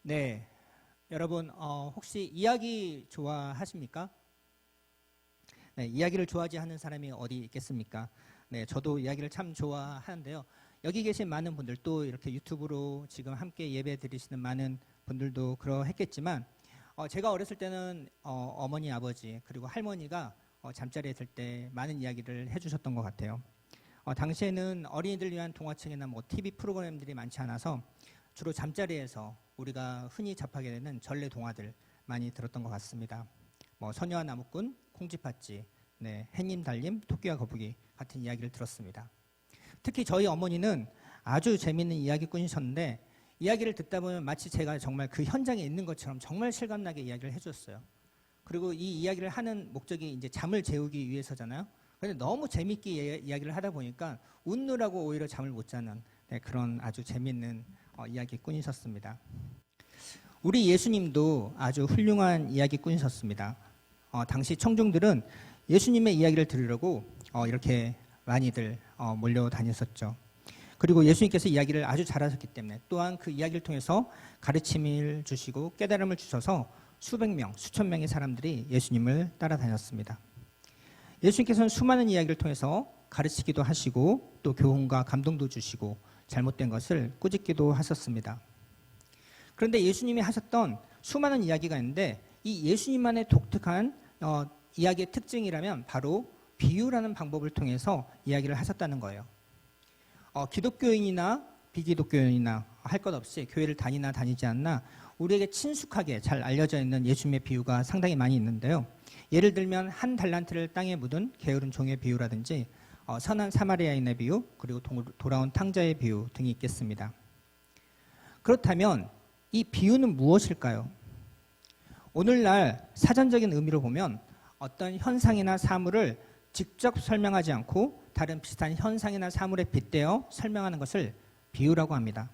네, 여러분 혹시 이야기 좋아하십니까? 네, 이야기를 좋아하지 않는 사람이 어디 있겠습니까? 네, 저도 이야기를 참 좋아하는데요. 여기 계신 많은 분들 또 이렇게 유튜브로 지금 함께 예배 드리시는 많은 분들도 그러했겠지만 제가 어렸을 때는 어머니, 아버지 그리고 할머니가 잠자리에 들 때 많은 이야기를 해주셨던 것 같아요. 당시에는 어린이들 위한 동화책이나 TV 프로그램들이 많지 않아서 주로 잠자리에서 우리가 흔히 접하게 되는 전래 동화들 많이 들었던 것 같습니다. 소녀와 나무꾼, 콩쥐팥쥐, 해님 달님, 토끼와 거북이 같은 이야기를 들었습니다. 특히 저희 어머니는 아주 재미있는 이야기꾼이셨는데 이야기를 듣다 보면 마치 제가 정말 그 현장에 있는 것처럼 정말 실감나게 이야기를 해주셨어요. 그리고 이 이야기를 하는 목적이 이제 잠을 재우기 위해서잖아요. 그런데 너무 재밌게 이야기를 하다 보니까 웃느라고 오히려 잠을 못 자는 그런 아주 재미있는 이야기꾼이셨습니다. 우리 예수님도 아주 훌륭한 이야기꾼이셨습니다. 당시 청중들은 예수님의 이야기를 들으려고 이렇게 많이들 몰려다녔었죠. 그리고 예수님께서 이야기를 아주 잘하셨기 때문에 또한 그 이야기를 통해서 가르침을 주시고 깨달음을 주셔서 수백 명, 수천 명의 사람들이 예수님을 따라다녔습니다. 예수님께서는 수많은 이야기를 통해서 가르치기도 하시고 또 교훈과 감동도 주시고 잘못된 것을 꾸짖기도 하셨습니다. 그런데 예수님이 하셨던 수많은 이야기가 있는데 이 예수님만의 독특한 이야기의 특징이라면 바로 비유라는 방법을 통해서 이야기를 하셨다는 거예요. 기독교인이나 비기독교인이나 할 것 없이 교회를 다니나 다니지 않나 우리에게 친숙하게 잘 알려져 있는 예수님의 비유가 상당히 많이 있는데요. 예를 들면 한 달란트를 땅에 묻은 게으른 종의 비유라든지 선한 사마리아인의 비유, 그리고 돌아온 탕자의 비유 등이 있겠습니다. 그렇다면 이 비유는 무엇일까요? 오늘날 사전적인 의미로 보면 어떤 현상이나 사물을 직접 설명하지 않고 다른 비슷한 현상이나 사물에 빗대어 설명하는 것을 비유라고 합니다.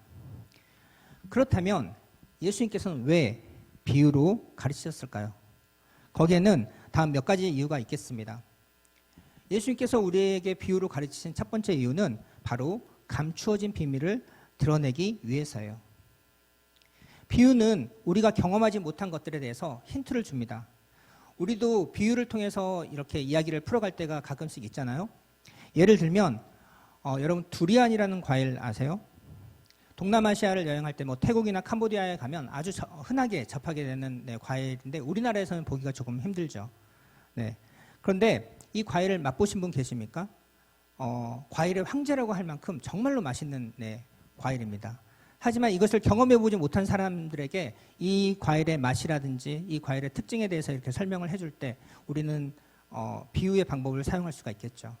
그렇다면 예수님께서는 왜 비유로 가르치셨을까요? 거기에는 다음 몇 가지 이유가 있겠습니다. 예수님께서 우리에게 비유로 가르치신 첫 번째 이유는 바로 감추어진 비밀을 드러내기 위해서예요. 비유는 우리가 경험하지 못한 것들에 대해서 힌트를 줍니다. 우리도 비유를 통해서 이렇게 이야기를 풀어갈 때가 가끔씩 있잖아요. 예를 들면 여러분 두리안이라는 과일 아세요? 동남아시아를 여행할 때 태국이나 캄보디아에 가면 아주 흔하게 접하게 되는 과일인데 우리나라에서는 보기가 조금 힘들죠. 그런데 이 과일을 맛보신 분 계십니까? 과일의 황제라고 할 만큼 정말로 맛있는 과일입니다. 하지만 이것을 경험해보지 못한 사람들에게 이 과일의 맛이라든지 이 과일의 특징에 대해서 이렇게 설명을 해줄 때 우리는 비유의 방법을 사용할 수가 있겠죠.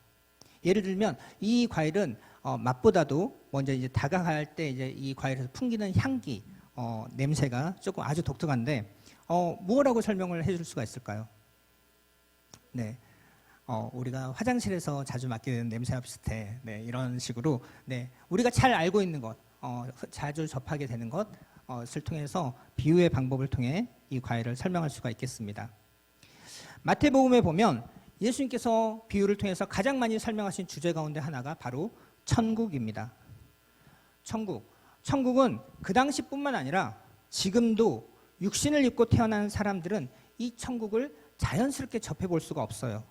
예를 들면 이 과일은 맛보다도 먼저 이제 다가갈 때 이제 이 과일에서 풍기는 향기, 냄새가 조금 아주 독특한데 무엇라고 설명을 해줄 수가 있을까요? 우리가 화장실에서 자주 맡게 되는 냄새와 비슷해. 이런 식으로 우리가 잘 알고 있는 것, 자주 접하게 되는 것을 통해서 비유의 방법을 통해 이 과일을 설명할 수가 있겠습니다. 마태복음에 보면 예수님께서 비유를 통해서 가장 많이 설명하신 주제 가운데 하나가 바로 천국입니다. 천국은 그 당시뿐만 아니라 지금도 육신을 입고 태어난 사람들은 이 천국을 자연스럽게 접해볼 수가 없어요.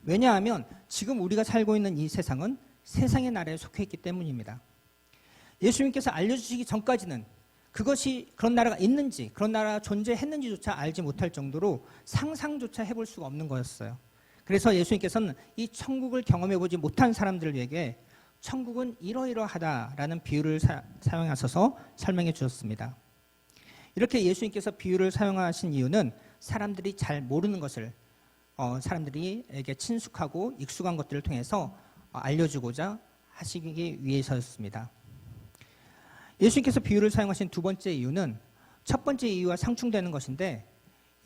왜냐하면 지금 우리가 살고 있는 이 세상은 세상의 나라에 속해 있기 때문입니다. 예수님께서 알려주시기 전까지는 그것이 그런 나라가 있는지 그런 나라가 존재했는지조차 알지 못할 정도로 상상조차 해볼 수가 없는 거였어요. 그래서 예수님께서는 이 천국을 경험해보지 못한 사람들에게 천국은 이러이러하다라는 비유를 사용하셔서 설명해 주셨습니다. 이렇게 예수님께서 비유를 사용하신 이유는 사람들이 잘 모르는 것을 사람들에게 친숙하고 익숙한 것들을 통해서 알려주고자 하시기 위해서였습니다. 예수님께서 비유를 사용하신 두 번째 이유는 첫 번째 이유와 상충되는 것인데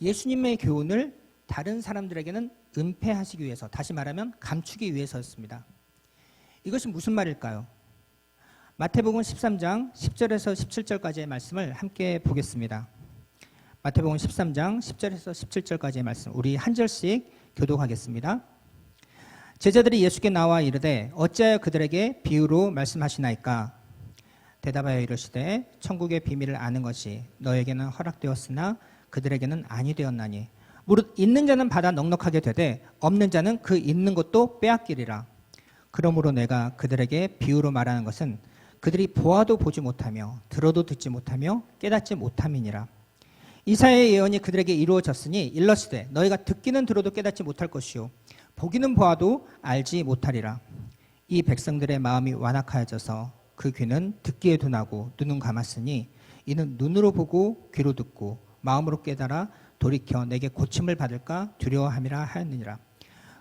예수님의 교훈을 다른 사람들에게는 은폐하시기 위해서, 다시 말하면 감추기 위해서였습니다. 이것이 무슨 말일까요? 마태복음 13장 10절에서 17절까지의 말씀을 함께 보겠습니다. 마태복음 13장 10절에서 17절까지의 말씀, 우리 한 절씩 교독하겠습니다. 제자들이 예수께 나와 이르되 어찌하여 그들에게 비유로 말씀하시나이까? 대답하여 이르시되 천국의 비밀을 아는 것이 너에게는 허락되었으나 그들에게는 아니 되었나니 무릇 있는 자는 받아 넉넉하게 되되 없는 자는 그 있는 것도 빼앗기리라. 그러므로 내가 그들에게 비유로 말하는 것은 그들이 보아도 보지 못하며 들어도 듣지 못하며 깨닫지 못함이니라. 이사야의 예언이 그들에게 이루어졌으니 일러시되 너희가 듣기는 들어도 깨닫지 못할 것이요 보기는 보아도 알지 못하리라. 이 백성들의 마음이 완악하여져서 그 귀는 듣기에 둔하고 눈은 감았으니 이는 눈으로 보고 귀로 듣고 마음으로 깨달아 돌이켜 내게 고침을 받을까 두려워함이라 하였느니라.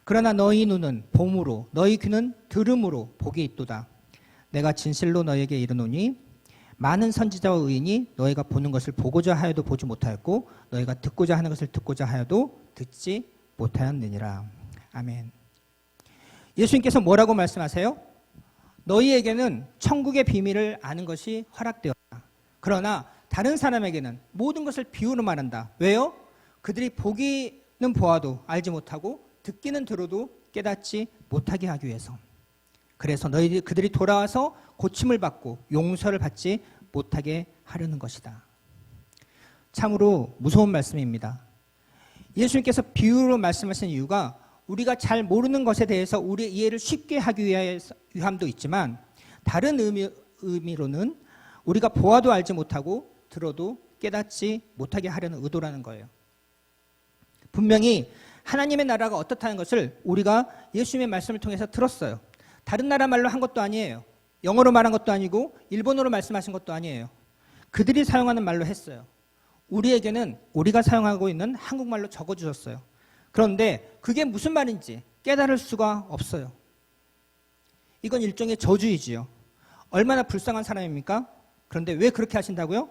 그러나 너희 눈은 봄으로 너희 귀는 들음으로 복이 있도다. 내가 진실로 너희에게 이르노니 많은 선지자와 의인이 너희가 보는 것을 보고자 하여도 보지 못하였고 너희가 듣고자 하는 것을 듣고자 하여도 듣지 못하였느니라. 아멘. 예수님께서 뭐라고 말씀하세요? 너희에게는 천국의 비밀을 아는 것이 허락되었다. 그러나 다른 사람에게는 모든 것을 비유로 말한다. 왜요? 그들이 보기는 보아도 알지 못하고 듣기는 들어도 깨닫지 못하게 하기 위해서. 그래서 그들이 돌아와서 고침을 받고 용서를 받지 못하게 하려는 것이다. 참으로 무서운 말씀입니다. 예수님께서 비유로 말씀하신 이유가 우리가 잘 모르는 것에 대해서 우리의 이해를 쉽게 하기 위함도 있지만 다른 의미로는 우리가 보아도 알지 못하고 들어도 깨닫지 못하게 하려는 의도라는 거예요. 분명히 하나님의 나라가 어떻다는 것을 우리가 예수님의 말씀을 통해서 들었어요. 다른 나라 말로 한 것도 아니에요. 영어로 말한 것도 아니고 일본어로 말씀하신 것도 아니에요. 그들이 사용하는 말로 했어요. 우리에게는 우리가 사용하고 있는 한국말로 적어주셨어요. 그런데 그게 무슨 말인지 깨달을 수가 없어요. 이건 일종의 저주이지요. 얼마나 불쌍한 사람입니까? 그런데 왜 그렇게 하신다고요?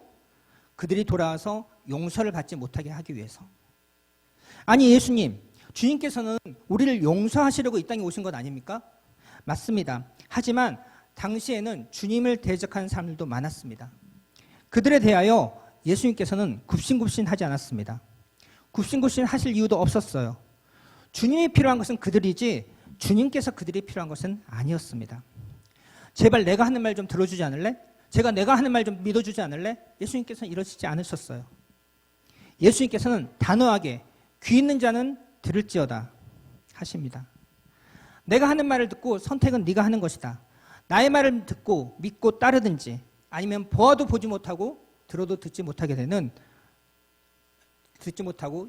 그들이 돌아와서 용서를 받지 못하게 하기 위해서. 아니 예수님, 주님께서는 우리를 용서하시려고 이 땅에 오신 것 아닙니까? 맞습니다. 하지만 당시에는 주님을 대적하는 사람들도 많았습니다. 그들에 대하여 예수님께서는 굽신굽신하지 않았습니다. 굽신굽신 하실 이유도 없었어요. 주님이 필요한 것은 그들이지 주님께서 그들이 필요한 것은 아니었습니다. 제발 내가 하는 말 좀 들어주지 않을래? 내가 하는 말 좀 믿어주지 않을래? 예수님께서는 이러시지 않으셨어요. 예수님께서는 단호하게 귀 있는 자는 들을지어다 하십니다. 내가 하는 말을 듣고 선택은 네가 하는 것이다. 나의 말을 듣고 믿고 따르든지 아니면 보아도 보지 못하고 들어도 듣지 못하고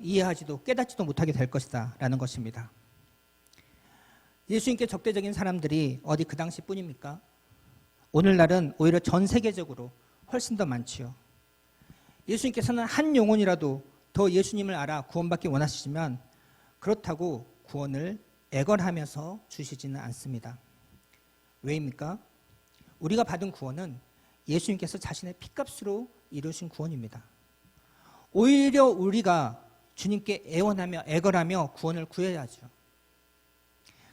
이해하지도 깨닫지도 못하게 될 것이다 라는 것입니다. 예수님께 적대적인 사람들이 어디 그 당시뿐입니까? 오늘날은 오히려 전 세계적으로 훨씬 더 많지요. 예수님께서는 한 영혼이라도 더 예수님을 알아 구원받기 원하시지만 그렇다고 구원을 애걸하면서 주시지는 않습니다. 왜입니까? 우리가 받은 구원은 예수님께서 자신의 피값으로 이루신 구원입니다. 오히려 우리가 주님께 애원하며 애걸하며 구원을 구해야죠.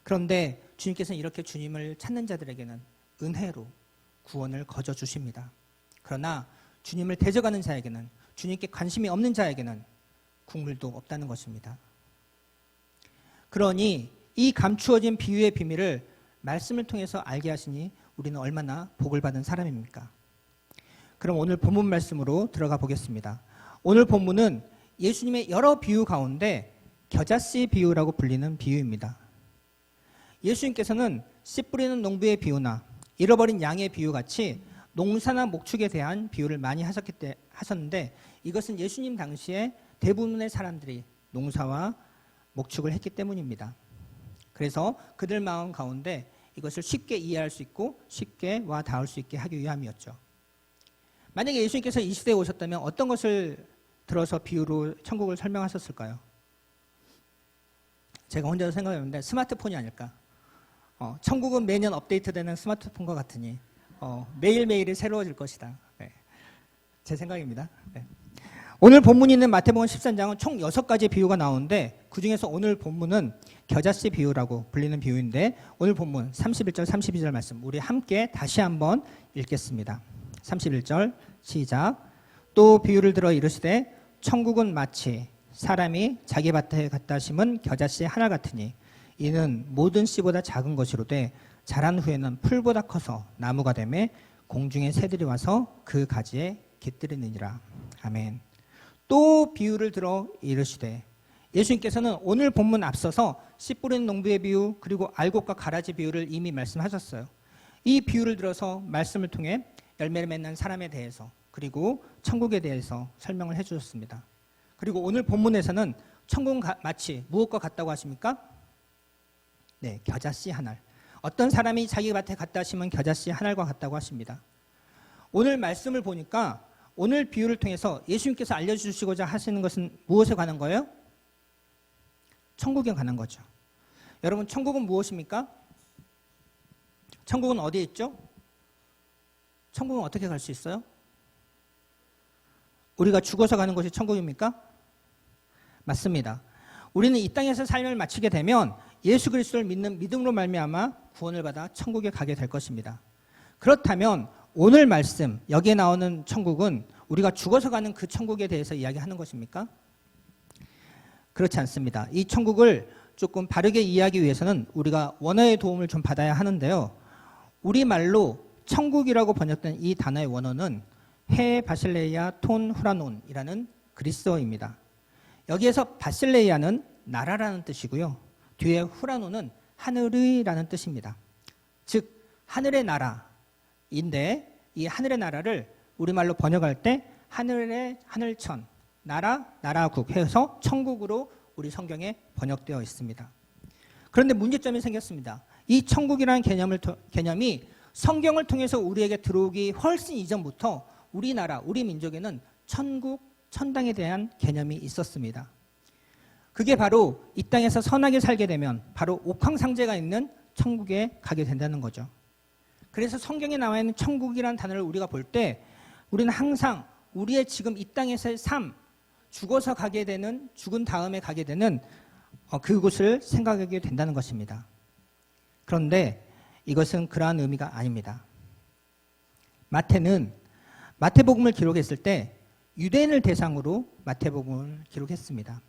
그런데 주님께서는 이렇게 주님을 찾는 자들에게는 은혜로 구원을 거저 주십니다. 그러나 주님을 대적하는 자에게는, 주님께 관심이 없는 자에게는 국물도 없다는 것입니다. 그러니 이 감추어진 비유의 비밀을 말씀을 통해서 알게 하시니 우리는 얼마나 복을 받은 사람입니까? 그럼 오늘 본문 말씀으로 들어가 보겠습니다. 오늘 본문은 예수님의 여러 비유 가운데 겨자씨 비유라고 불리는 비유입니다. 예수님께서는 씨 뿌리는 농부의 비유나 잃어버린 양의 비유 같이 농사나 목축에 대한 비유를 많이 하셨는데 이것은 예수님 당시에 대부분의 사람들이 농사와 목축을 했기 때문입니다. 그래서 그들 마음 가운데 이것을 쉽게 이해할 수 있고 쉽게 와 닿을 수 있게 하기 위함이었죠. 만약에 예수님께서 이 시대에 오셨다면 어떤 것을 들어서 비유로 천국을 설명하셨을까요? 제가 혼자서 생각해봤는데 스마트폰이 아닐까. 천국은 매년 업데이트되는 스마트폰과 같으니 매일매일이 새로워질 것이다. 네. 제 생각입니다. 네. 오늘 본문이 있는 마태복음 13장은 총 6가지 비유가 나오는데 그중에서 오늘 본문은 겨자씨 비유라고 불리는 비유인데 오늘 본문 31절 32절 말씀 우리 함께 다시 한번 읽겠습니다. 31절 시작. 또 비유를 들어 이르시되 천국은 마치 사람이 자기 밭에 갖다 심은 겨자씨 하나 같으니 이는 모든 씨보다 작은 것이로되 자란 후에는 풀보다 커서 나무가 되매 공중의 새들이 와서 그 가지에 깃들이느니라. 아멘. 또 비유를 들어 이르시되, 예수님께서는 오늘 본문 앞서서 씨 뿌리는 농부의 비유 그리고 알곡과 가라지 비유를 이미 말씀하셨어요. 이 비유를 들어서 말씀을 통해 열매를 맺는 사람에 대해서 그리고 천국에 대해서 설명을 해주셨습니다. 그리고 오늘 본문에서는 천국은 마치 무엇과 같다고 하십니까? 네, 겨자씨 한 알. 어떤 사람이 자기 밭에 갖다 심은 겨자씨 한 알과 같다고 하십니다. 오늘 말씀을 보니까 오늘 비유를 통해서 예수님께서 알려주시고자 하시는 것은 무엇에 관한 거예요? 천국에 관한 거죠. 여러분, 천국은 무엇입니까? 천국은 어디에 있죠? 천국은 어떻게 갈 수 있어요? 우리가 죽어서 가는 것이 천국입니까? 맞습니다. 우리는 이 땅에서 삶을 마치게 되면 예수 그리스도를 믿는 믿음으로 말미암아 구원을 받아 천국에 가게 될 것입니다. 그렇다면 오늘 말씀 여기에 나오는 천국은 우리가 죽어서 가는 그 천국에 대해서 이야기하는 것입니까? 그렇지 않습니다. 이 천국을 조금 바르게 이해하기 위해서는 우리가 원어의 도움을 좀 받아야 하는데요. 우리말로 천국이라고 번역된 이 단어의 원어는 헤 바실레이아 톤 후라논이라는 그리스어입니다. 여기에서 바실레이아는 나라라는 뜻이고요. 뒤에 후라논은 하늘이라는 뜻입니다. 즉 하늘의 나라인데 이 하늘의 나라를 우리말로 번역할 때 하늘의 하늘천, 나라국 해서 천국으로 우리 성경에 번역되어 있습니다. 그런데 문제점이 생겼습니다. 이 천국이라는 개념이 성경을 통해서 우리에게 들어오기 훨씬 이전부터 우리나라, 우리 민족에는 천국, 천당에 대한 개념이 있었습니다. 그게 바로 이 땅에서 선하게 살게 되면 바로 옥황상제가 있는 천국에 가게 된다는 거죠. 그래서 성경에 나와 있는 천국이라는 단어를 우리가 볼 때 우리는 항상 우리의 지금 이 땅에서의 삶, 죽어서 가게 되는, 죽은 다음에 가게 되는 그곳을 생각하게 된다는 것입니다. 그런데 이것은 그러한 의미가 아닙니다. 마태는 마태복음을 기록했을 때 유대인을 대상으로 마태복음을 기록했습니다.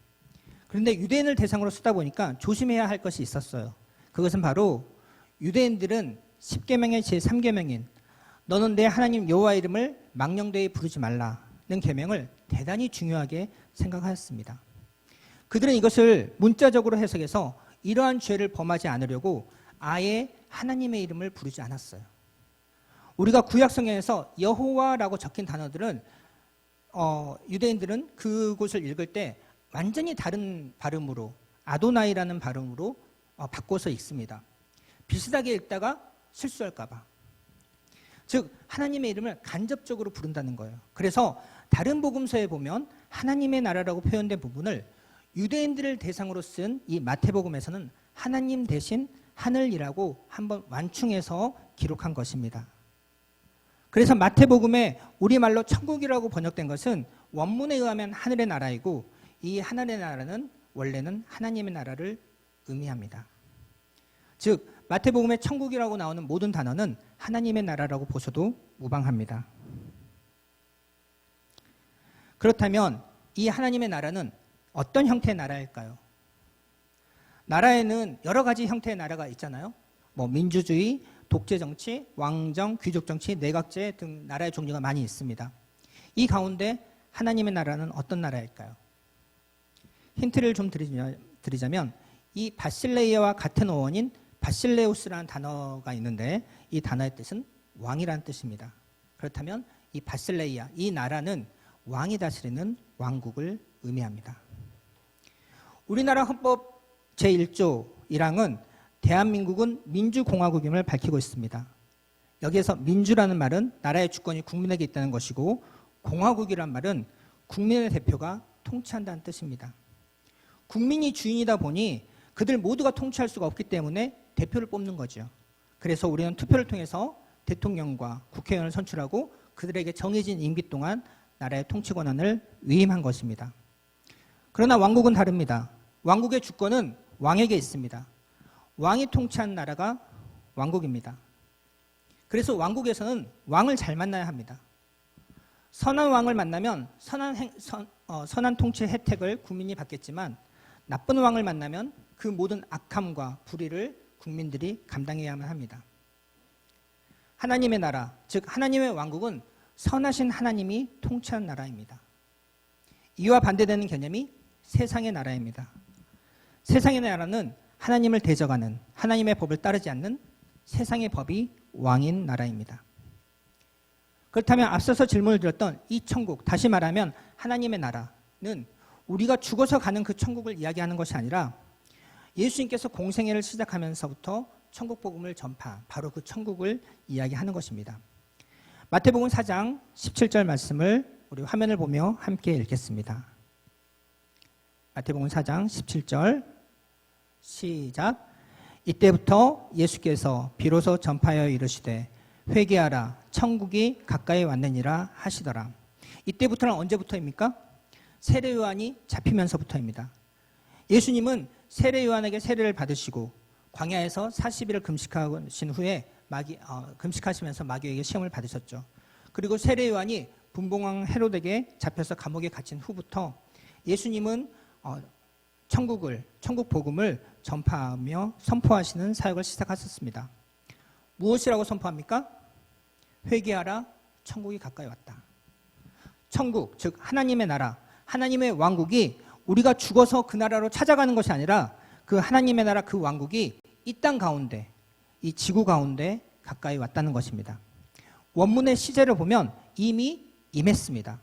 그런데 유대인을 대상으로 쓰다 보니까 조심해야 할 것이 있었어요. 그것은 바로 유대인들은 10계명의 제3계명인 너는 내 하나님 여호와 이름을 망령되이 부르지 말라는 계명을 대단히 중요하게 생각하였습니다. 그들은 이것을 문자적으로 해석해서 이러한 죄를 범하지 않으려고 아예 하나님의 이름을 부르지 않았어요. 우리가 구약성경에서 여호와라고 적힌 단어들은 유대인들은 그곳을 읽을 때 완전히 다른 발음으로 아도나이라는 발음으로 바꿔서 읽습니다. 비슷하게 읽다가 실수할까 봐. 즉 하나님의 이름을 간접적으로 부른다는 거예요. 그래서 다른 복음서에 보면 하나님의 나라라고 표현된 부분을 유대인들을 대상으로 쓴 이 마태복음에서는 하나님 대신 하늘이라고 한번 완충해서 기록한 것입니다. 그래서 마태복음에 우리말로 천국이라고 번역된 것은 원문에 의하면 하늘의 나라이고 이 하늘의 나라는 원래는 하나님의 나라를 의미합니다. 즉 마태복음에 천국이라고 나오는 모든 단어는 하나님의 나라라고 보셔도 무방합니다. 그렇다면 이 하나님의 나라는 어떤 형태의 나라일까요? 나라에는 여러 가지 형태의 나라가 있잖아요. 민주주의, 독재정치, 왕정, 귀족정치, 내각제 등 나라의 종류가 많이 있습니다. 이 가운데 하나님의 나라는 어떤 나라일까요? 힌트를 좀 드리자면 이 바실레이아와 같은 어원인 바실레우스라는 단어가 있는데 이 단어의 뜻은 왕이라는 뜻입니다. 그렇다면 이 바실레이아, 이 나라는 왕이 다스리는 왕국을 의미합니다. 우리나라 헌법 제1조 1항은 대한민국은 민주공화국임을 밝히고 있습니다. 여기에서 민주라는 말은 나라의 주권이 국민에게 있다는 것이고 공화국이란 말은 국민의 대표가 통치한다는 뜻입니다. 국민이 주인이다 보니 그들 모두가 통치할 수가 없기 때문에 대표를 뽑는 거죠. 그래서 우리는 투표를 통해서 대통령과 국회의원을 선출하고 그들에게 정해진 임기 동안 나라의 통치 권한을 위임한 것입니다. 그러나 왕국은 다릅니다. 왕국의 주권은 왕에게 있습니다. 왕이 통치한 나라가 왕국입니다. 그래서 왕국에서는 왕을 잘 만나야 합니다. 선한 왕을 만나면 선한 통치 혜택을 국민이 받겠지만 나쁜 왕을 만나면 그 모든 악함과 불의를 국민들이 감당해야만 합니다. 하나님의 나라, 즉 하나님의 왕국은 선하신 하나님이 통치하는 나라입니다. 이와 반대되는 개념이 세상의 나라입니다. 세상의 나라는 하나님을 대적하는, 하나님의 법을 따르지 않는 세상의 법이 왕인 나라입니다. 그렇다면 앞서서 질문을 드렸던 이 천국, 다시 말하면 하나님의 나라는 우리가 죽어서 가는 그 천국을 이야기하는 것이 아니라 예수님께서 공생애를 시작하면서부터 천국 복음을 전파한 바로 그 천국을 이야기하는 것입니다. 마태복음 4장 17절 말씀을 우리 화면을 보며 함께 읽겠습니다. 마태복음 4장 17절 시작. 이때부터 예수께서 비로소 전파하여 이르시되 회개하라 천국이 가까이 왔느니라 하시더라. 이때부터는 언제부터입니까? 세례 요한이 잡히면서부터입니다. 예수님은 세례 요한에게 세례를 받으시고 광야에서 40일을 금식하신 후에 금식하시면서 마귀에게 시험을 받으셨죠. 그리고 세례 요한이 분봉왕 헤롯에게 잡혀서 감옥에 갇힌 후부터 예수님은 천국 복음을 전파하며 선포하시는 사역을 시작하셨습니다. 무엇이라고 선포합니까? 회개하라 천국이 가까이 왔다. 천국, 즉 하나님의 나라, 하나님의 왕국이 우리가 죽어서 그 나라로 찾아가는 것이 아니라 그 하나님의 나라, 그 왕국이 이 땅 가운데, 이 지구 가운데 가까이 왔다는 것입니다. 원문의 시제를 보면 이미 임했습니다.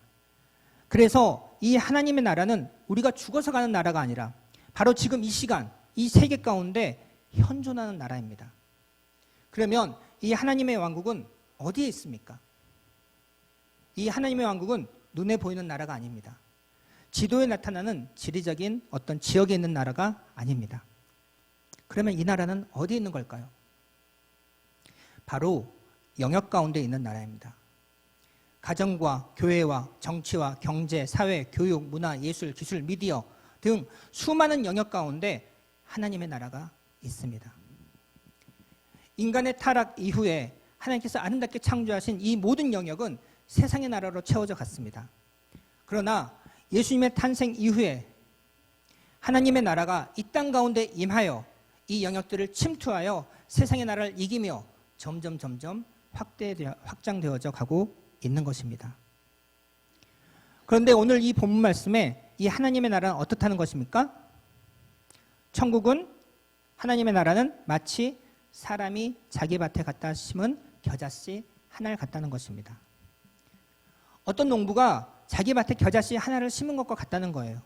그래서 이 하나님의 나라는 우리가 죽어서 가는 나라가 아니라 바로 지금 이 시간, 이 세계 가운데 현존하는 나라입니다. 그러면 이 하나님의 왕국은 어디에 있습니까? 이 하나님의 왕국은 눈에 보이는 나라가 아닙니다. 지도에 나타나는 지리적인 어떤 지역에 있는 나라가 아닙니다. 그러면 이 나라는 어디에 있는 걸까요? 바로 영역 가운데 있는 나라입니다. 가정과 교회와 정치와 경제, 사회, 교육, 문화, 예술, 기술, 미디어 등 수많은 영역 가운데 하나님의 나라가 있습니다. 인간의 타락 이후에 하나님께서 아름답게 창조하신 이 모든 영역은 세상의 나라로 채워져 갔습니다. 그러나 예수님의 탄생 이후에 하나님의 나라가 이 땅 가운데 임하여 이 영역들을 침투하여 세상의 나라를 이기며 점점 확장되어져 가고 있는 것입니다. 그런데 오늘 이 본문 말씀에 이 하나님의 나라는 어떻다는 것입니까? 천국은, 하나님의 나라는 마치 사람이 자기 밭에 갖다 심은 겨자씨 하나를 같다는 것입니다. 어떤 농부가 자기 밭에 겨자씨 하나를 심은 것과 같다는 거예요.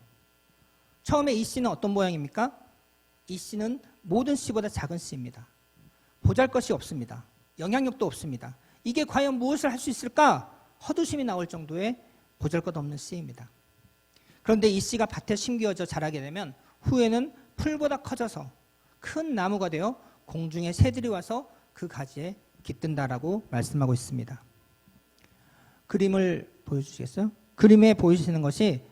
처음에 이 씨는 어떤 모양입니까? 이 씨는 모든 씨보다 작은 씨입니다. 보잘것이 없습니다. 영향력도 없습니다. 이게 과연 무엇을 할 수 있을까? 헛웃음이 나올 정도의 보잘것없는 씨입니다. 그런데 이 씨가 밭에 심겨져 자라게 되면 후에는 풀보다 커져서 큰 나무가 되어 공중에 새들이 와서 그 가지에 깃든다라고 말씀하고 있습니다. 그림을 보여주시겠어요? 그림에 보이시는 것이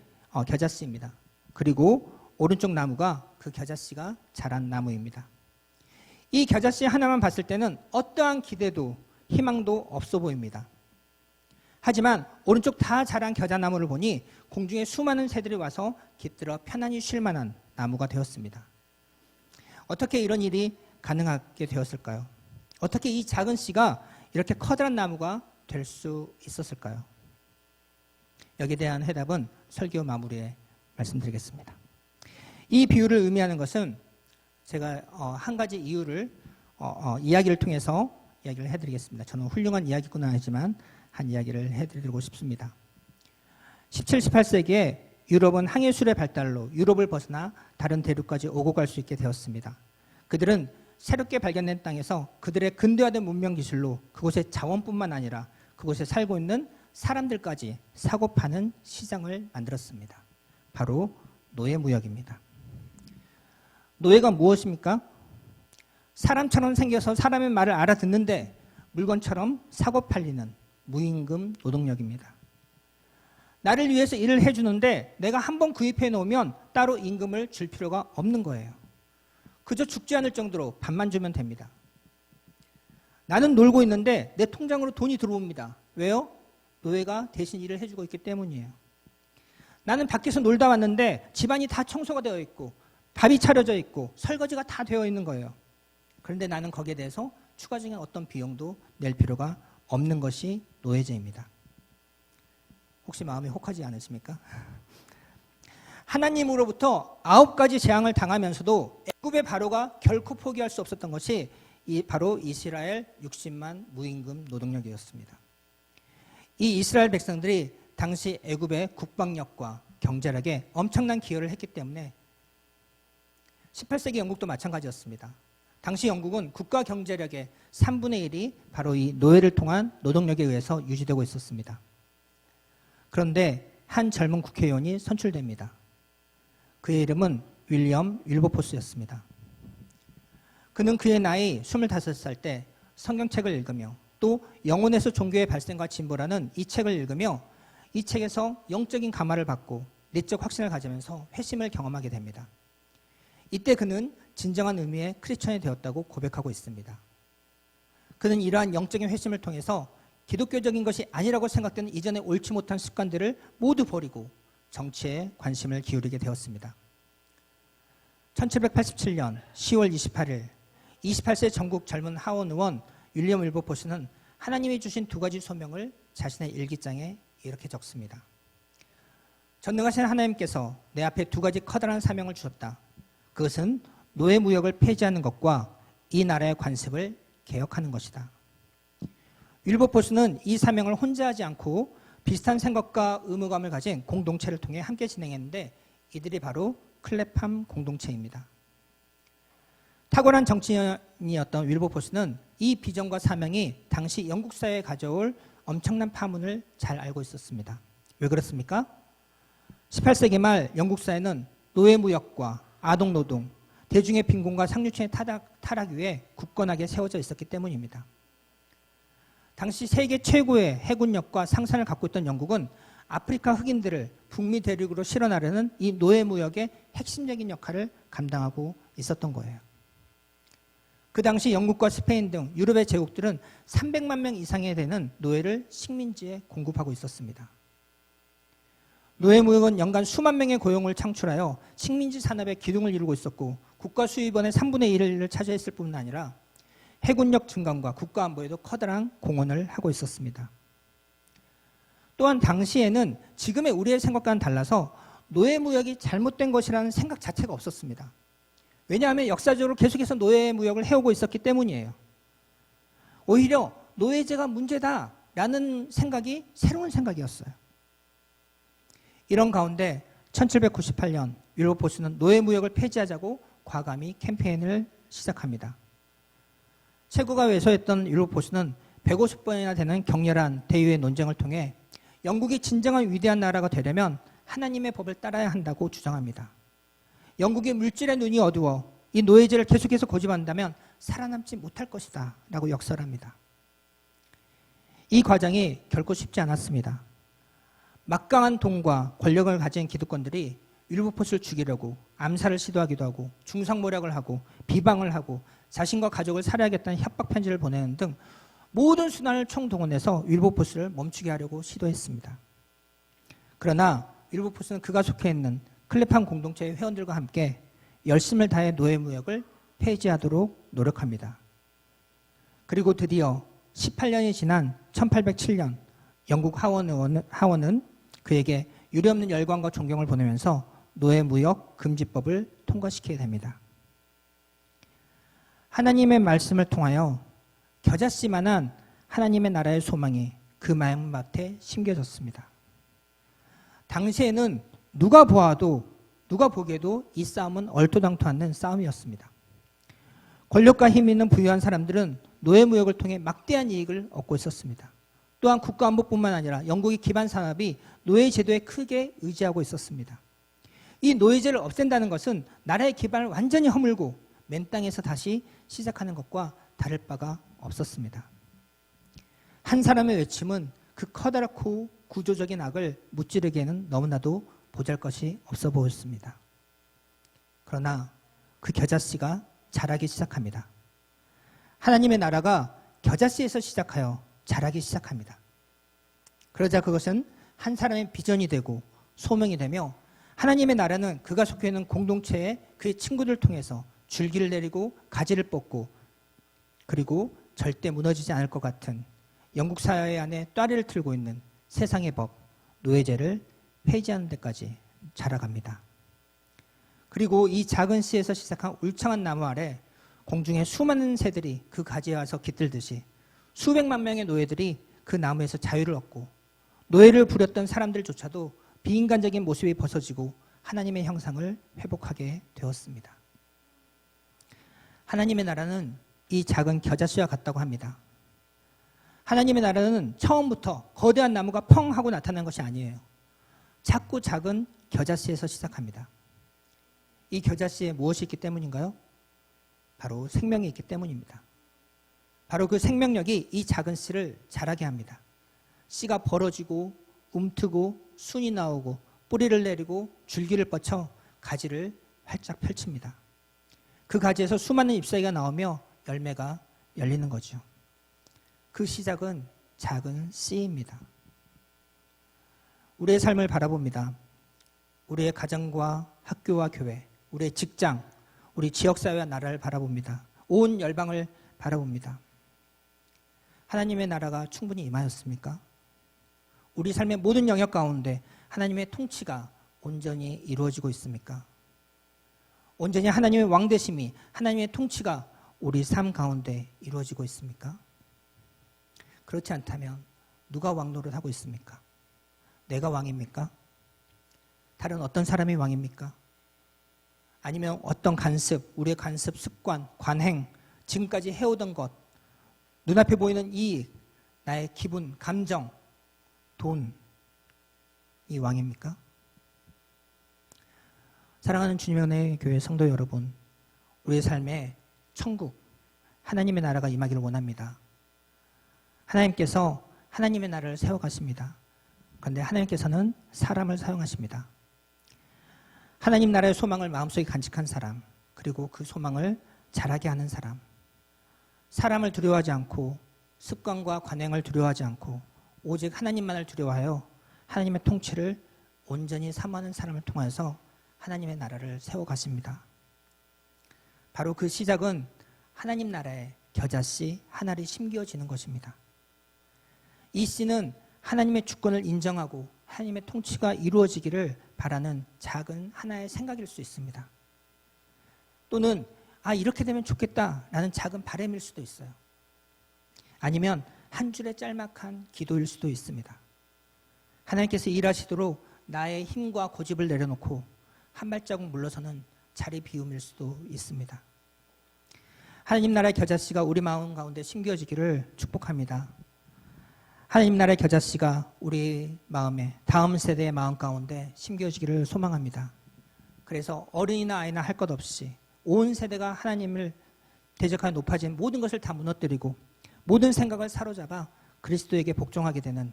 겨자씨입니다. 그리고 오른쪽 나무가 그 겨자씨가 자란 나무입니다. 이 겨자씨 하나만 봤을 때는 어떠한 기대도 희망도 없어 보입니다. 하지만 오른쪽 다 자란 겨자나무를 보니 공중에 수많은 새들이 와서 깃들어 편안히 쉴 만한 나무가 되었습니다. 어떻게 이런 일이 가능하게 되었을까요? 어떻게 이 작은 씨가 이렇게 커다란 나무가 될 수 있었을까요? 여기에 대한 해답은 설교 마무리에 말씀드리겠습니다. 이 비유를 의미하는 것은 제가 한 가지 이유를 이야기를 통해서 이야기를 해드리겠습니다. 저는 훌륭한 이야기꾼은 아니지만 한 이야기를 해드리고 싶습니다. 17, 18세기에 유럽은 항해술의 발달로 유럽을 벗어나 다른 대륙까지 오고 갈 수 있게 되었습니다. 그들은 새롭게 발견된 땅에서 그들의 근대화된 문명 기술로 그곳의 자원뿐만 아니라 그곳에 살고 있는 사람들까지 사고 파는 시장을 만들었습니다. 바로 노예무역입니다. 노예가 무엇입니까? 사람처럼 생겨서 사람의 말을 알아듣는데 물건처럼 사고 팔리는 무임금 노동력입니다. 나를 위해서 일을 해주는데 내가 한번 구입해 놓으면 따로 임금을 줄 필요가 없는 거예요. 그저 죽지 않을 정도로 밥만 주면 됩니다. 나는 놀고 있는데 내 통장으로 돈이 들어옵니다. 왜요? 노예가 대신 일을 해주고 있기 때문이에요. 나는 밖에서 놀다 왔는데 집안이 다 청소가 되어 있고 밥이 차려져 있고 설거지가 다 되어 있는 거예요. 그런데 나는 거기에 대해서 추가적인 어떤 비용도 낼 필요가 없는 것이 노예제입니다. 혹시 마음이 혹하지 않으십니까? 하나님으로부터 9가지 재앙을 당하면서도 애굽의 바로가 결코 포기할 수 없었던 것이 바로 이스라엘 60만 무임금 노동력이었습니다. 이 이스라엘 백성들이 당시 애굽의 국방력과 경제력에 엄청난 기여를 했기 때문에 18세기 영국도 마찬가지였습니다. 당시 영국은 국가 경제력의 3분의 1이 바로 이 노예를 통한 노동력에 의해서 유지되고 있었습니다. 그런데 한 젊은 국회의원이 선출됩니다. 그의 이름은 윌리엄 윌버포스였습니다. 그는 그의 나이 25살 때 성경책을 읽으며 또 영혼에서 종교의 발생과 진보라는 이 책을 읽으며 이 책에서 영적인 감화를 받고 내적 확신을 가지면서 회심을 경험하게 됩니다. 이때 그는 진정한 의미의 크리스천이 되었다고 고백하고 있습니다. 그는 이러한 영적인 회심을 통해서 기독교적인 것이 아니라고 생각되는 이전의 옳지 못한 습관들을 모두 버리고 정치에 관심을 기울이게 되었습니다. 1787년 10월 28일 28세 전국 젊은 하원 의원 윌리엄 윌버포스는 하나님이 주신 2가지 소명을 자신의 일기장에 이렇게 적습니다. 전능하신 하나님께서 내 앞에 2가지 커다란 사명을 주셨다. 그것은 노예 무역을 폐지하는 것과 이 나라의 관습을 개혁하는 것이다. 윌버포스는 이 사명을 혼자 하지 않고 비슷한 생각과 의무감을 가진 공동체를 통해 함께 진행했는데 이들이 바로 클랩함 공동체입니다. 탁월한 정치인이었던 윌버포스는 이 비전과 사명이 당시 영국 사회에 가져올 엄청난 파문을 잘 알고 있었습니다. 왜 그렇습니까? 18세기 말 영국 사회는 노예 무역과 아동노동, 대중의 빈곤과 상류층의 타락 위에 굳건하게 세워져 있었기 때문입니다. 당시 세계 최고의 해군력과 상산을 갖고 있던 영국은 아프리카 흑인들을 북미 대륙으로 실어나르는 이 노예 무역의 핵심적인 역할을 감당하고 있었던 거예요. 그 당시 영국과 스페인 등 유럽의 제국들은 300만 명 이상에 되는 노예를 식민지에 공급하고 있었습니다. 노예 무역은 연간 수만 명의 고용을 창출하여 식민지 산업의 기둥을 이루고 있었고 국가 수입원의 3분의 1을 차지했을 뿐만 아니라 해군력 증강과 국가 안보에도 커다란 공헌을 하고 있었습니다. 또한 당시에는 지금의 우리의 생각과는 달라서 노예 무역이 잘못된 것이라는 생각 자체가 없었습니다. 왜냐하면 역사적으로 계속해서 노예 무역을 해오고 있었기 때문이에요. 오히려 노예제가 문제다라는 생각이 새로운 생각이었어요. 이런 가운데 1798년 윌버포스는 노예 무역을 폐지하자고 과감히 캠페인을 시작합니다. 체구가 외소했던 윌버포스는 150번이나 되는 격렬한 대의회 논쟁을 통해 영국이 진정한 위대한 나라가 되려면 하나님의 법을 따라야 한다고 주장합니다. 영국의 물질의 눈이 어두워 이 노예제를 계속해서 고집한다면 살아남지 못할 것이다 라고 역설합니다. 이 과정이 결코 쉽지 않았습니다. 막강한 돈과 권력을 가진 기득권들이 윌버포스를 죽이려고 암살을 시도하기도 하고 중상모략을 하고 비방을 하고 자신과 가족을 살해하겠다는 협박 편지를 보내는 등 모든 수단을 총동원해서 윌버포스를 멈추게 하려고 시도했습니다. 그러나 윌버포스는 그가 속해 있는 클랩함 공동체의 회원들과 함께 열심을 다해 노예 무역을 폐지하도록 노력합니다. 그리고 드디어 18년이 지난 1807년 영국 하원은 그에게 유례없는 열광과 존경을 보내면서 노예 무역 금지법을 통과시키게 됩니다. 하나님의 말씀을 통하여 겨자씨만한 하나님의 나라의 소망이 그 마음밭에 심겨졌습니다. 당시에는 누가 보기에도 이 싸움은 얼토당토 않는 싸움이었습니다. 권력과 힘 있는 부유한 사람들은 노예 무역을 통해 막대한 이익을 얻고 있었습니다. 또한 국가안보뿐만 아니라 영국의 기반 산업이 노예 제도에 크게 의지하고 있었습니다. 이 노예제를 없앤다는 것은 나라의 기반을 완전히 허물고 맨 땅에서 다시 시작하는 것과 다를 바가 없었습니다. 한 사람의 외침은 그 커다랗고 구조적인 악을 무찌르기에는 너무나도 보잘것이 없어 보였습니다. 그러나 그 겨자씨가 자라기 시작합니다. 하나님의 나라가 겨자씨에서 시작하여 자라기 시작합니다. 그러자 그것은 한 사람의 비전이 되고 소명이 되며 하나님의 나라는 그가 속해 있는 공동체의 그의 친구들을 통해서 줄기를 내리고 가지를 뻗고 그리고 절대 무너지지 않을 것 같은 영국 사회 안에 따리를 틀고 있는 세상의 법, 노예제를 폐지하는 데까지 자라갑니다. 그리고 이 작은 씨에서 시작한 울창한 나무 아래 공중에 수많은 새들이 그 가지에 와서 깃들듯이 수백만 명의 노예들이 그 나무에서 자유를 얻고 노예를 부렸던 사람들조차도 비인간적인 모습이 벗어지고 하나님의 형상을 회복하게 되었습니다. 하나님의 나라는 이 작은 겨자씨와 같다고 합니다. 하나님의 나라는 처음부터 거대한 나무가 펑 하고 나타난 것이 아니에요. 작고 작은 겨자씨에서 시작합니다. 이 겨자씨에 무엇이 있기 때문인가요? 바로 생명이 있기 때문입니다. 바로 그 생명력이 이 작은 씨를 자라게 합니다. 씨가 벌어지고 움트고 순이 나오고 뿌리를 내리고 줄기를 뻗쳐 가지를 활짝 펼칩니다. 그 가지에서 수많은 잎사귀가 나오며 열매가 열리는 거죠. 그 시작은 작은 씨입니다. 우리의 삶을 바라봅니다. 우리의 가정과 학교와 교회, 우리의 직장, 우리 지역사회와 나라를 바라봅니다. 온 열방을 바라봅니다. 하나님의 나라가 충분히 임하였습니까? 우리 삶의 모든 영역 가운데 하나님의 통치가 온전히 이루어지고 있습니까? 온전히 하나님의 왕되심이, 하나님의 통치가 우리 삶 가운데 이루어지고 있습니까? 그렇지 않다면 누가 왕노릇 하고 있습니까? 내가 왕입니까? 다른 어떤 사람이 왕입니까? 아니면 어떤 간습, 우리의 간습, 습관, 관행, 지금까지 해오던 것, 눈앞에 보이는 이익, 나의 기분, 감정, 돈, 이 왕입니까? 사랑하는 주님의 교회 성도 여러분, 우리의 삶에 천국, 하나님의 나라가 임하기를 원합니다. 하나님께서 하나님의 나라를 세워가십니다. 그런데 하나님께서는 사람을 사용하십니다. 하나님 나라의 소망을 마음속에 간직한 사람, 그리고 그 소망을 자라게 하는 사람, 사람을 두려워하지 않고 습관과 관행을 두려워하지 않고 오직 하나님만을 두려워하여 하나님의 통치를 온전히 사모하는 사람을 통해서 하나님의 나라를 세워가십니다. 바로 그 시작은 하나님 나라의 겨자씨 한 알이 심겨지는 것입니다. 이 씨는 하나님의 주권을 인정하고 하나님의 통치가 이루어지기를 바라는 작은 하나의 생각일 수 있습니다. 또는 이렇게 되면 좋겠다라는 작은 바람일 수도 있어요. 아니면 한 줄의 짤막한 기도일 수도 있습니다. 하나님께서 일하시도록 나의 힘과 고집을 내려놓고 한 발자국 물러서는 자리 비움일 수도 있습니다. 하나님 나라의 겨자씨가 우리 마음 가운데 심겨지기를 축복합니다. 하나님 나라의 겨자씨가 우리 마음에, 다음 세대의 마음 가운데 심겨지기를 소망합니다. 그래서 어른이나 아이나 할 것 없이 온 세대가 하나님을 대적하여 높아진 모든 것을 다 무너뜨리고 모든 생각을 사로잡아 그리스도에게 복종하게 되는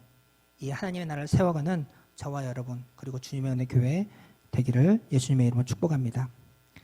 이 하나님의 나라를 세워가는 저와 여러분, 그리고 주님의 은혜 교회 되기를 예수님의 이름으로 축복합니다.